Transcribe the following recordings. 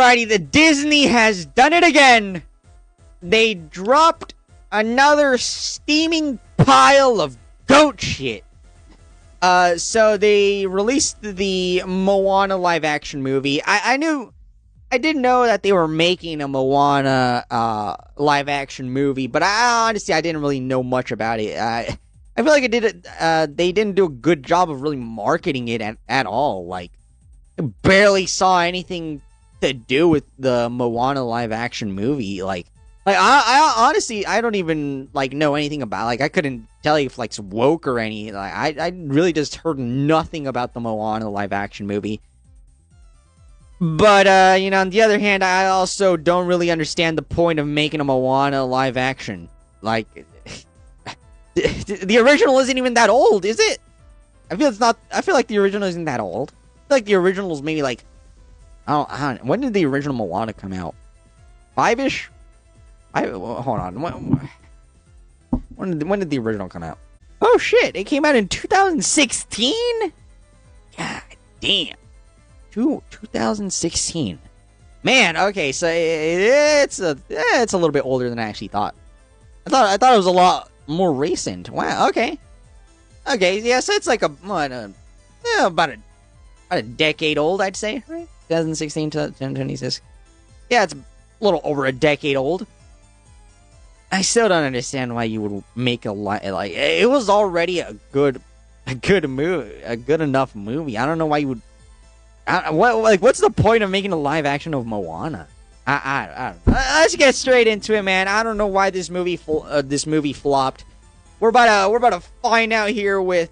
Alrighty, the Disney has done it again. They dropped another steaming pile of goat shit. So they released the Moana live action movie. I didn't know that they were making a Moana live action movie, but honestly I didn't really know much about it. I feel like they didn't do a good job of really marketing it at all. Like, I barely saw anything to do with the Moana live action movie. Like I honestly, I don't even know anything about. I couldn't tell you if it's woke or any. I really just heard nothing about the Moana live action movie. But on the other hand, I also don't really understand the point of making a Moana live action. The original isn't even that old, is it? I feel like the original isn't that old. I feel like the original is maybe when did the original Moana come out? 5-ish? Hold on. When did the original come out? Oh shit! It came out in 2016. God damn. 2016. Man. Okay, so it's a little bit older than I actually thought. I thought it was a lot more recent. Wow. Okay. Yeah. So it's about a decade old, I'd say. Right. 2016 to 2026. Yeah, it's a little over a decade old. I still don't understand why you would make it was already a good movie, a good enough movie. I don't know why you would. What's the point of making a live action of Moana? I don't know. Let's get straight into it, man. I don't know why this movie flopped. We're about to find out here with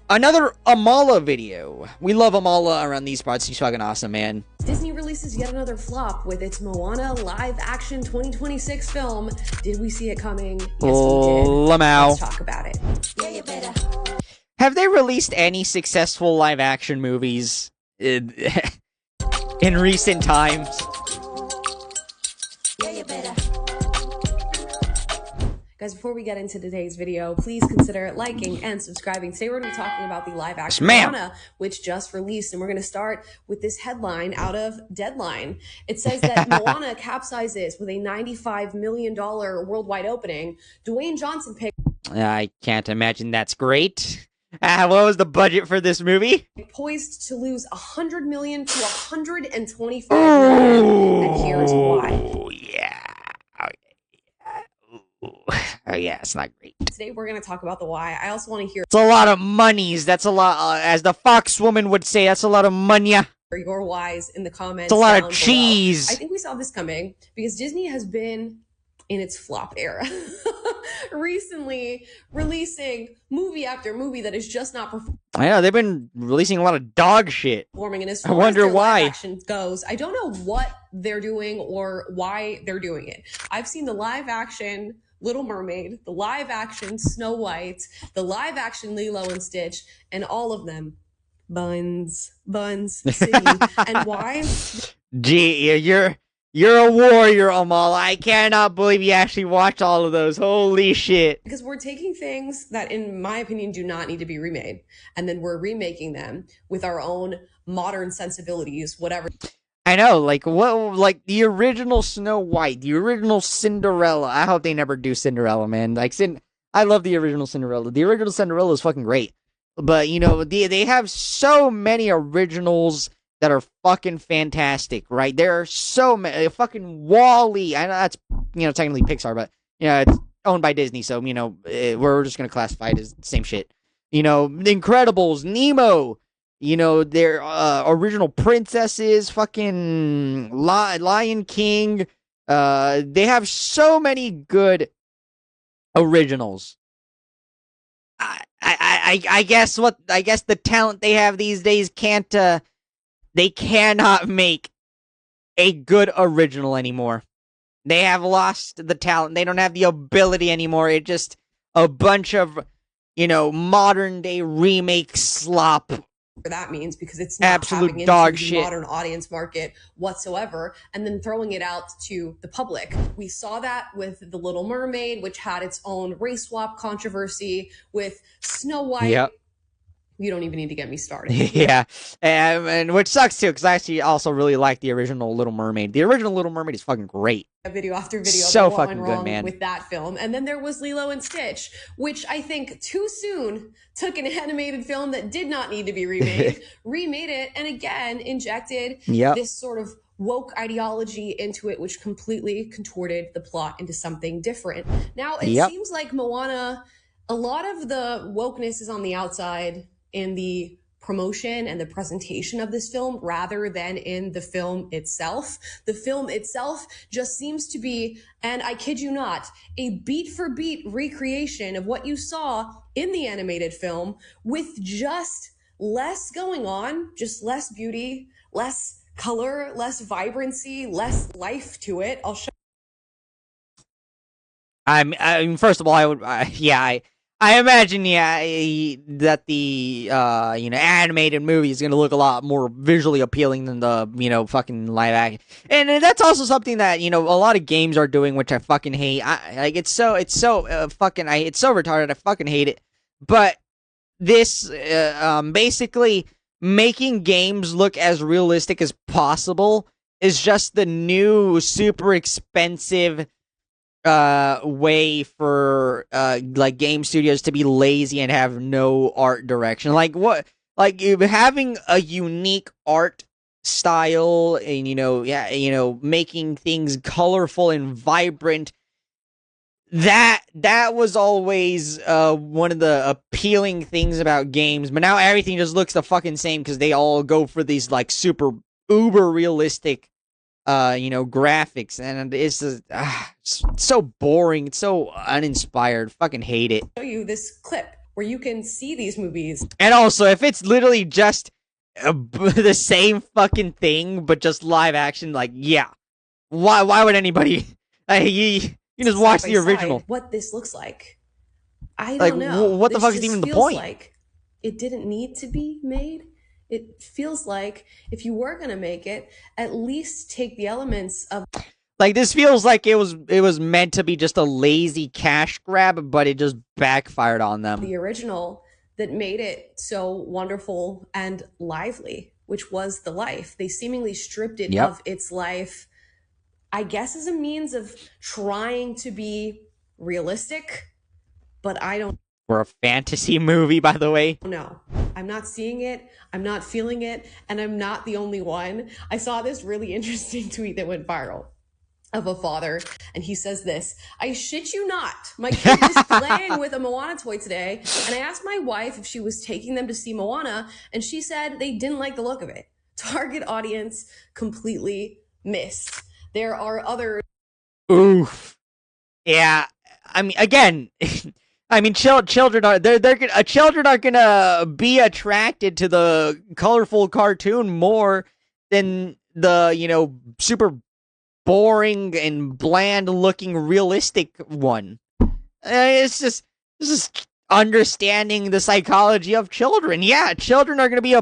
another Amala video. We love Amala around these parts. She's fucking awesome, man. Disney releases yet another flop with its Moana live-action 2026 film. Did we see it coming? Yes, we did. Lamau. Let's talk about it. Yeah, you better. Have they released any successful live-action movies in recent times? Yeah, you better. Guys, before we get into today's video, please consider liking and subscribing. Today we're going to be talking about the live-action Moana, which just released, and we're going to start with this headline out of Deadline. It says that Moana capsizes with a $95 million worldwide opening. Dwayne Johnson picked... I can't imagine that's great. What was the budget for this movie? Poised to lose $100 million to $125 million, and here's why. Oh, yeah. Oh, yeah, it's not great. Today we're going to talk about the why. I also want to hear... It's a lot of monies. That's a lot, as the Fox woman would say, that's a lot of money. Your whys in the comments. It's a lot of cheese. I think we saw this coming because Disney has been in its flop era. Recently releasing movie after movie that is just not performing. I know, they've been releasing a lot of dog shit. And as I far wonder as their why. live action goes, I don't know what they're doing or why they're doing it. I've seen the live action Little Mermaid, the live action Snow White, the live action Lilo and Stitch, and all of them Buns City. And why? Gee, you're a warrior, Amal. I cannot believe you actually watched all of those. Holy shit. Because we're taking things that, in my opinion, do not need to be remade, and then we're remaking them with our own modern sensibilities, whatever. I know, the original Snow White, the original Cinderella. I hope they never do Cinderella, man. I love the original Cinderella. The original Cinderella is fucking great. But, they have so many originals that are fucking fantastic, right? There are so many. Fucking WALL-E. I know that's, technically Pixar, but, it's owned by Disney, so, we're just going to classify it as the same shit. The Incredibles, Nemo. Their original princesses, fucking Lion King. They have so many good originals. I guess the talent they have these days they cannot make a good original anymore. They have lost the talent. They don't have the ability anymore. It's just a bunch of, modern day remake slop. That means, because it's not absolute tapping dog into the shit modern audience market whatsoever, and then throwing it out to the public. We saw that with The Little Mermaid, which had its own race swap controversy, with Snow White. Yep. You don't even need to get me started. Yeah, and which sucks too, because I actually also really like the original Little Mermaid. The original Little Mermaid is fucking great. Video after video, so fucking good, man. With that film, and then there was Lilo and Stitch, which I think too soon took an animated film that did not need to be remade, remade it, and again injected this sort of woke ideology into it, which completely contorted the plot into something different. Now it seems like Moana, a lot of the wokeness is on the outside in the promotion and the presentation of this film rather than in the film itself. The film itself just seems to be, and I kid you not, a beat for beat recreation of what you saw in the animated film with just less going on, just less beauty, less color, less vibrancy, less life to it. I'll show. I mean, first of all, I imagine, that the, animated movie is going to look a lot more visually appealing than the, fucking live action. And that's also something that, a lot of games are doing, which I fucking hate. It's so retarded. I fucking hate it. But this, basically making games look as realistic as possible is just the new super expensive way for game studios to be lazy and have no art direction. Having a unique art style and making things colorful and vibrant, that was always one of the appealing things about games. But now everything just looks the fucking same because they all go for these super uber realistic graphics, and it's just, so boring. It's so uninspired. Fucking hate it. Show you this clip where you can see these movies. And also, if it's literally just the same fucking thing, but just live action, why would anybody? You just watch the original. What this looks like, I don't know. What the fuck is even the point? Like it didn't need to be made. It feels like if you were going to make it, at least take the elements of... this feels like it was meant to be just a lazy cash grab, but it just backfired on them. The original that made it so wonderful and lively, which was the life. They seemingly stripped it of its life, I guess, as a means of trying to be realistic, but I don't... For a fantasy movie, by the way. No, I'm not seeing it. I'm not feeling it. And I'm not the only one. I saw this really interesting tweet that went viral of a father. And he says this: I shit you not, my kid was playing with a Moana toy today. And I asked my wife if she was taking them to see Moana. And she said they didn't like the look of it. Target audience completely missed. There are other... Oof. Yeah. I mean, again... I mean, children are children are gonna be attracted to the colorful cartoon more than the super boring and bland looking realistic one. It's just understanding the psychology of children. Yeah, children are gonna be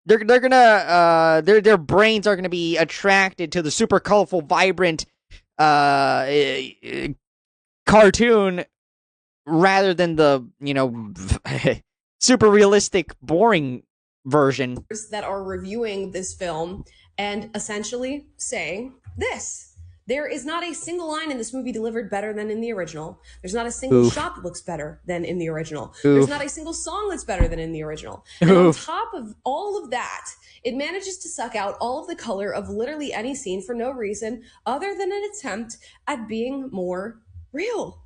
their brains are gonna be attracted to the super colorful, vibrant cartoon, rather than the, super realistic, boring version. That are reviewing this film and essentially saying this: there is not a single line in this movie delivered better than in the original. There's not a single shot that looks better than in the original. There's not a single song that's better than in the original. And on top of all of that, it manages to suck out all of the color of literally any scene for no reason other than an attempt at being more real.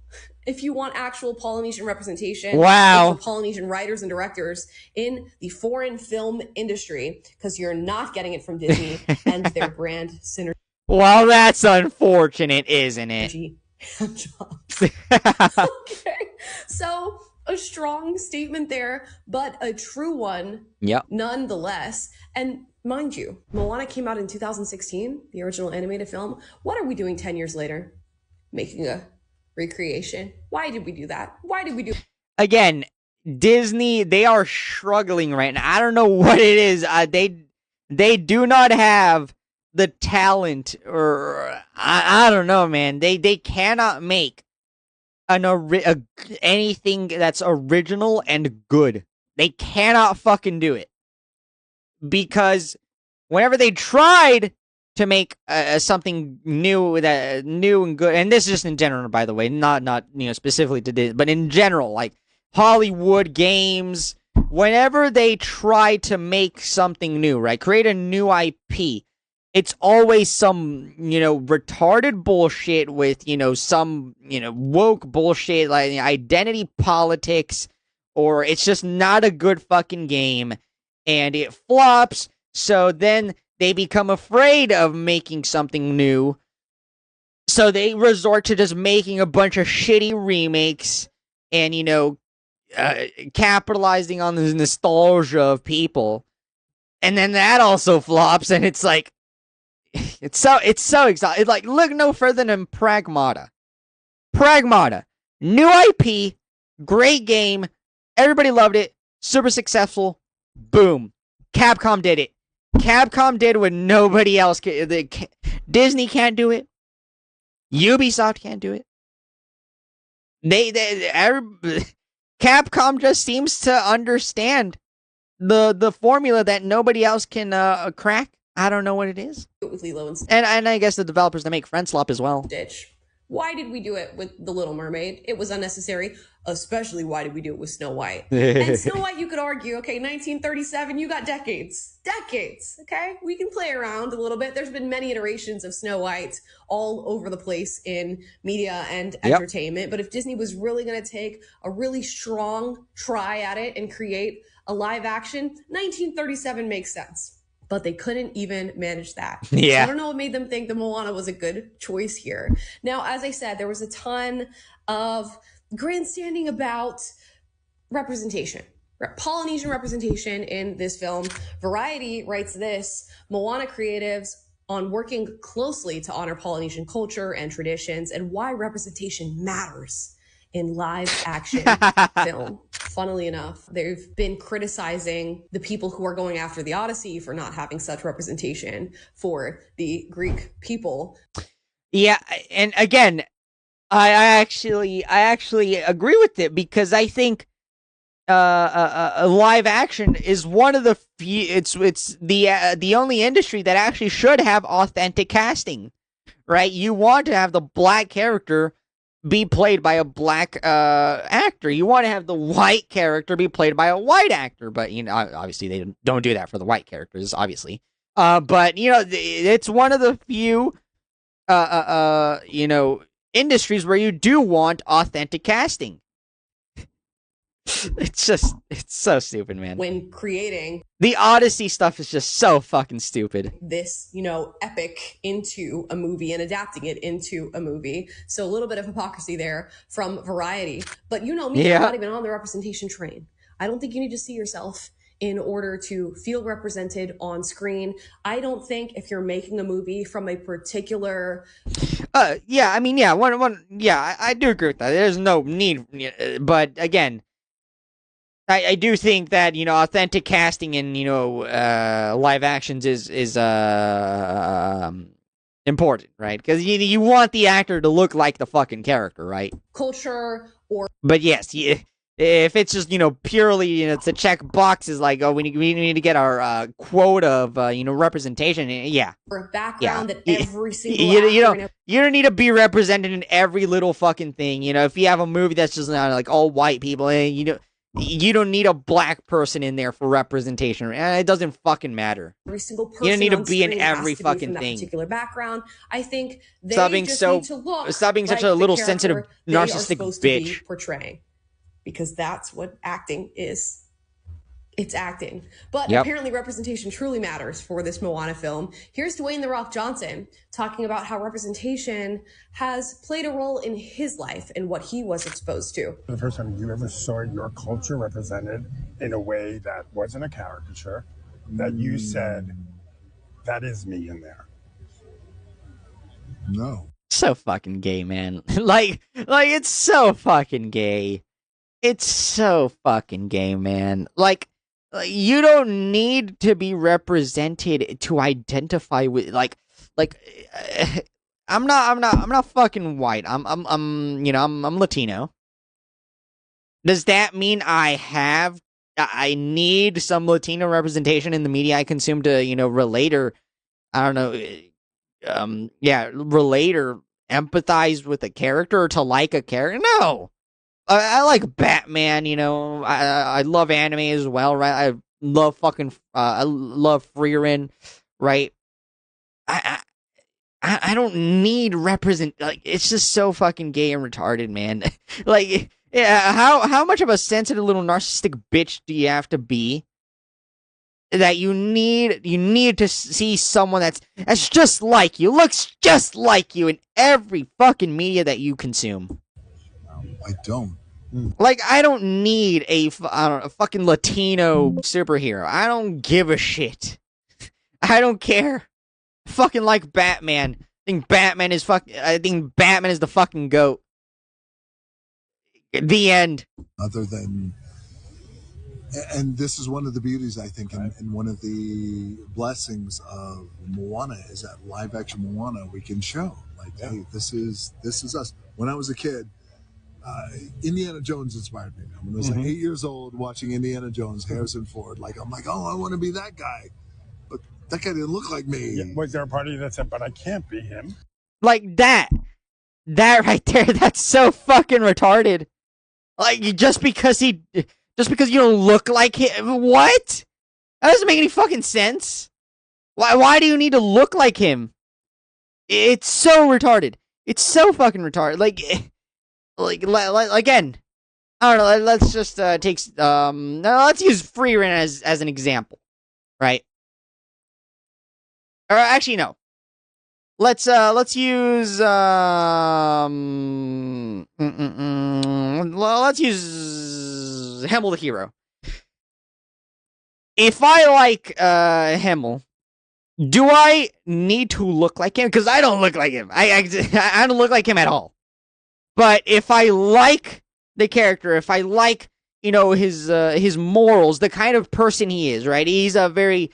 If you want actual Polynesian representation, wow, Polynesian writers and directors in the foreign film industry, because you're not getting it from Disney and their brand synergy. Well, that's unfortunate, isn't it? Okay, so a strong statement there, but a true one, nonetheless. And mind you, Moana came out in 2016, the original animated film. What are we doing 10 years later? Making a recreation. Why did we do that? Why did we do... Again, Disney, they are struggling right now. I don't know what it is. They do not have the talent, or I don't know, man. They cannot make anything that's original and good. They cannot fucking do it. Because whenever they tried to make something new and good, and this is just in general, by the way, not specifically to this, but in general, like Hollywood games, whenever they try to make something new, right, create a new IP, it's always some retarded bullshit with some woke bullshit like identity politics, or it's just not a good fucking game and it flops. So then they become afraid of making something new. So they resort to just making a bunch of shitty remakes and, capitalizing on the nostalgia of people. And then that also flops, and it's like, it's so exhausting. It's like, look no further than Pragmata. Pragmata. New IP, great game, everybody loved it, super successful, boom. Capcom did it. Capcom did what nobody else can. Disney can't do it. Ubisoft can't do it. Capcom just seems to understand the formula that nobody else can crack. I don't know what it is. With Lilo and I guess the developers that make Friendslop as well. Stitch. Why did we do it with The Little Mermaid? It was unnecessary. Especially, why did we do it with Snow White? And Snow White, you could argue, okay, 1937, you got decades. Decades, okay? We can play around a little bit. There's been many iterations of Snow White all over the place in media and entertainment. But if Disney was really going to take a really strong try at it and create a live action, 1937 makes sense. But they couldn't even manage that. Yeah. So I don't know what made them think that Moana was a good choice here. Now, as I said, there was a ton of grandstanding about representation, Polynesian representation in this film. Variety writes this: Moana creatives on working closely to honor Polynesian culture and traditions and why representation matters in live action film. Funnily enough, they've been criticizing the people who are going after the Odyssey for not having such representation for the Greek people. Yeah, and again, I actually agree with it, because I think live action is one of the few. It's the only industry that actually should have authentic casting, right? You want to have the black character be played by a black actor. You want to have the white character be played by a white actor, but obviously they don't do that for the white characters, obviously. But it's one of the few industries where you do want authentic casting. It's so stupid, man. When creating the Odyssey stuff is just so fucking stupid. This, epic into a movie and adapting it into a movie. So a little bit of hypocrisy there from Variety. But me, I'm not even on the representation train. I don't think you need to see yourself in order to feel represented on screen. I don't think if you're making a movie from a particular... I do agree with that. There's no need. But again, I do think that, authentic casting in, live actions is important, right? Because you want the actor to look like the fucking character, right? Culture or... But yes, if it's just, purely, to check boxes like, oh, we need to get our quota of, representation, yeah. Or a background that every single you don't need to be represented in every little fucking thing, if you have a movie that's just like all white people, you don't need a black person in there for representation. It doesn't fucking matter. Every single person you don't need to be in every fucking thing. Particular background. I think they stop being just need to look stop being such like a little sensitive, narcissistic bitch. To be portraying, because that's what acting is. It's acting. But apparently representation truly matters for this Moana film. Here's Dwayne "The Rock" Johnson talking about how representation has played a role in his life and what he was exposed to. The first time you ever saw your culture represented in a way that wasn't a caricature, that you said, that is me in there. No. So fucking gay, man. like it's so fucking gay. It's so fucking gay, man. Like, you don't need to be represented to identify with I'm not fucking white. I'm Latino. Does that mean I I need some Latino representation in the media I consume to, relate or, I don't know, relate or empathize with a character or to like a character. No. I like Batman, I love anime as well, right? I love I love Frieren, right? I don't need like, it's just so fucking gay and retarded, man. Like, yeah, how much of a sensitive little narcissistic bitch do you have to be that you need to see someone that's just like you, looks just like you in every fucking media that you consume? I don't. Like, I don't need a fucking Latino superhero. I don't give a shit. I don't care. Fucking like Batman. I think Batman is the fucking GOAT. The end. Other than, and this is one of the beauties, I think, and one of the blessings of Moana is that live action Moana we can show. Like, hey, this is us. When I was a kid, Indiana Jones inspired me. When I was like 8 years old, watching Indiana Jones, Harrison Ford, I'm like, oh, I want to be that guy. But that guy didn't look like me. Yeah, was there a part of you that said, but I can't be him? Like that right there, that's so fucking retarded. Like, just because you don't look like him, what? That doesn't make any fucking sense. Why do you need to look like him? It's so retarded. It's so fucking retarded. Like again, I don't know. Let's just let's use Frieren as an example, right? Or actually, no. Let's use let's use Himmel the Hero. If I like Himmel, do I need to look like him? Because I don't look like him. I don't look like him at all. But if I like the character, if I like, his morals, the kind of person he is, right? He's a very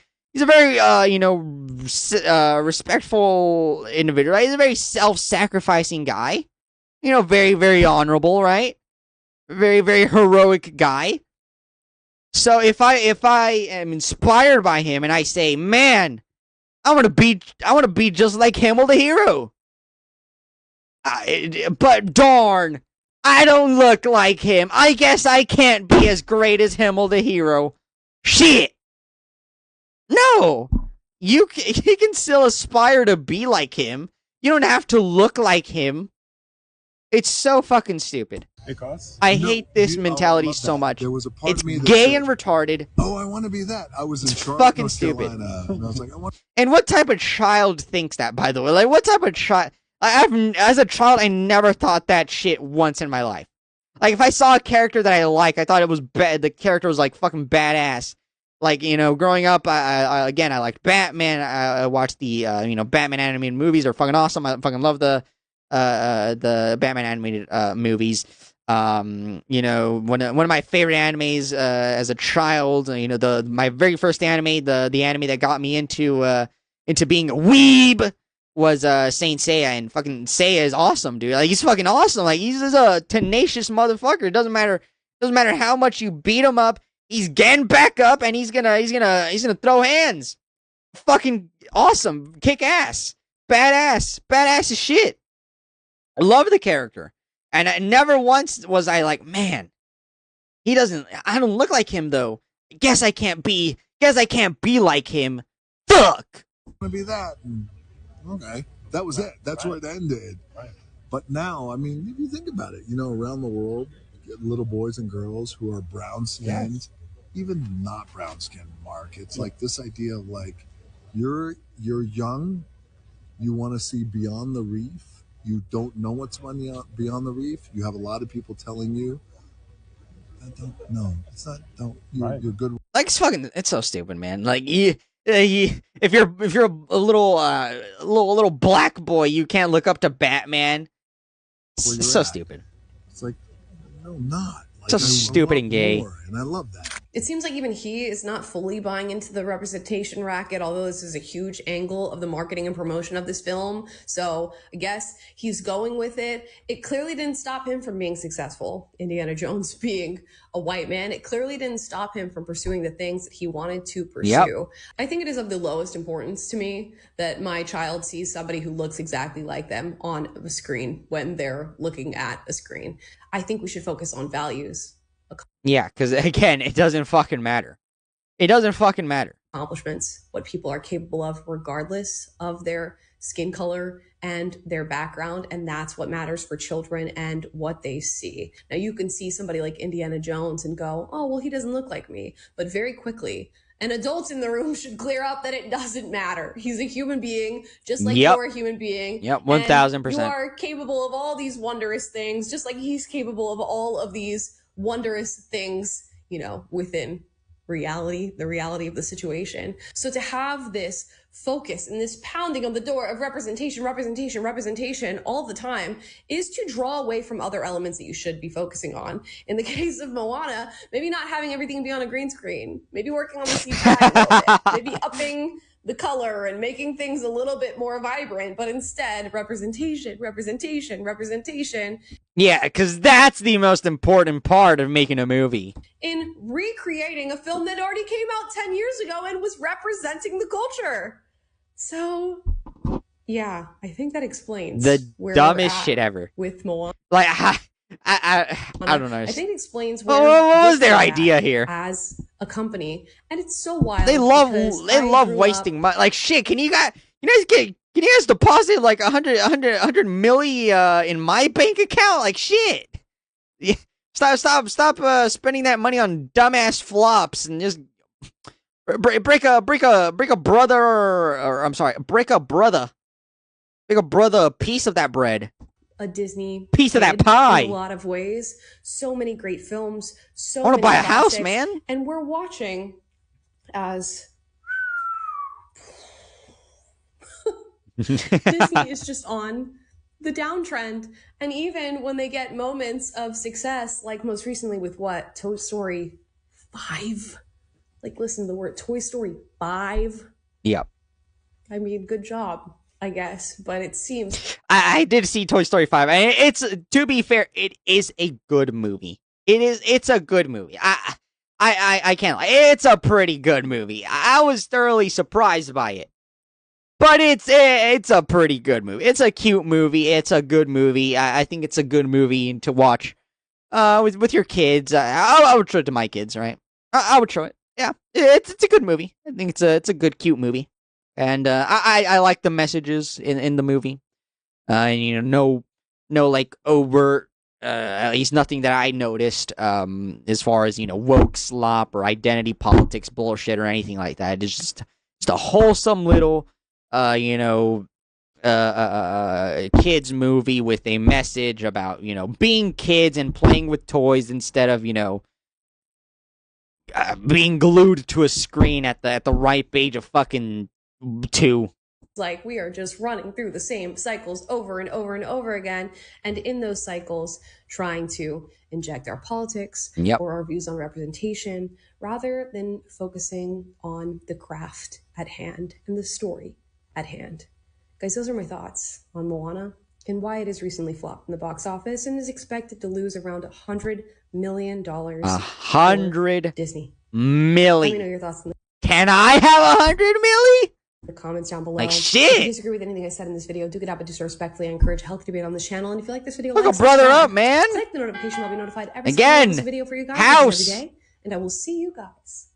respectful individual, right? He's a very self-sacrificing guy. Very, very honorable, right? Very, very heroic guy. So if I am inspired by him and I say, man, I want to be just like Himmel the Hero. But darn, I don't look like him. I guess I can't be as great as Himmel the Hero. Shit. No. You can still aspire to be like him. You don't have to look like him. It's so fucking stupid. Because? I hate this mentality so much. There was a part it's of me that gay said, and retarded. Oh, I want to be that. I was in Charlotte, fucking North stupid. Carolina, and I was like, And what type of child thinks that, by the way? Like, what type of child? As a child, I never thought that shit once in my life. Like, if I saw a character that I like, I thought it was the character was, like, fucking badass. Like, growing up, I liked Batman. I watched the, Batman animated movies are fucking awesome. I fucking love the Batman animated movies. One of my favorite animes as a child, my very first anime, the anime that got me into being a weeb was Saint Seiya, and fucking Seiya is awesome, dude. Like, he's fucking awesome. Like, he's just a tenacious motherfucker. It doesn't matter how much you beat him up, he's getting back up and he's gonna throw hands. Fucking awesome. Kick ass. Badass as shit. I love the character. And I never once was I like, man, I don't look like him though. Guess I can't be like him. Fuck. I want to be that. Okay. That was it. That's where it ended. Right. But now, I mean, if you think about it, around the world, little boys and girls who are brown skinned, even not brown skinned, Mark. It's like this idea of like, you're young, you want to see beyond the reef. You don't know what's beyond the reef. You have a lot of people telling you, you're good. Like, it's so stupid, man. Like, if you're a little black boy, you can't look up to Batman. It's so stupid. It's like, no, not. Like, so stupid and gay. And I love that. It seems like even he is not fully buying into the representation racket, although this is a huge angle of the marketing and promotion of this film. So I guess he's going with it. It clearly didn't stop him from being successful. Indiana Jones being a white man, it clearly didn't stop him from pursuing the things that he wanted to pursue. Yep. I think it is of the lowest importance to me that my child sees somebody who looks exactly like them on a screen when they're looking at a screen. I think we should focus on values. Yeah, because again, it doesn't fucking matter. It doesn't fucking matter. Accomplishments, what people are capable of regardless of their skin color and their background. And that's what matters for children and what they see. Now, you can see somebody like Indiana Jones and go, oh, well, he doesn't look like me. But very quickly, and adults in the room should clear up that it doesn't matter. He's a human being, just like you're a human being. Yep, 1000%. You are capable of all these wondrous things, just like he's capable of all of these wondrous things, you know, within reality, the reality of the situation. So to have this focus and this pounding on the door of representation all the time is to draw away from other elements that you should be focusing on. In the case of Moana, maybe not having everything be on a green screen, maybe working on the CGI a little bit, maybe upping the color and making things a little bit more vibrant, but instead representation. Yeah, because that's the most important part of making a movie. In recreating a film that already came out 10 years ago and was representing the culture. So, yeah, I think that explains the dumbest shit ever with Moana. Like, I don't know. I think it explains where what was their idea here as a company, and it's so wild. They love wasting money. Like shit. Can you guys deposit like 100 milli in my bank account? Like shit. Yeah. Stop spending that money on dumbass flops and just break a piece of that bread. A Disney piece of that pie. In a lot of ways. So many great films. I want to buy a house, man. And we're watching as Disney is just on the downtrend. And even when they get moments of success, like most recently with what? Toy Story 5? Like, listen to the word Toy Story 5. Yep. I mean, good job, I guess, but it seems I did see Toy Story 5. And it's, to be fair, it is a good movie. It's a good movie. I can't lie. It's a pretty good movie. I was thoroughly surprised by it. But it's a pretty good movie. It's a cute movie. It's a good movie. I think it's a good movie to watch with your kids. I would show it to my kids, right? I would show it. Yeah, it's a good movie. I think it's a good, cute movie. And I like the messages in the movie. And no like overt, at least nothing that I noticed, as far as, woke slop or identity politics bullshit or anything like that. It's just a wholesome little, kids movie with a message about, being kids and playing with toys instead of, being glued to a screen at the ripe age of fucking 2. Like, we are just running through the same cycles over and over and over again, and in those cycles trying to inject our politics or our views on representation rather than focusing on the craft at hand and the story at hand. Guys, those are my thoughts on Moana and why it has recently flopped in the box office and is expected to lose around $100 million. $100 Disney million. Let me know your thoughts on this. Can I have $100 million? The comments down below. Like shit. If you disagree with anything I said in this video, do get up and do so respectly. I encourage healthy debate on this channel. And if you like this video, look a brother up, man. Click the notification bell to be notified every Again, single video for you guys house. every day. And I will see you guys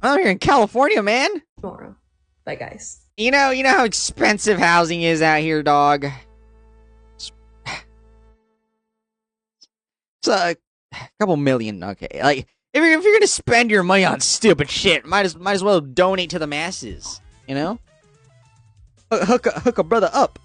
I'm here in California, man. tomorrow. Bye, guys. You know how expensive housing is out here, dog. It's a couple million, okay. Like, if you're gonna spend your money on stupid shit, might as well donate to the masses. Hook a brother up.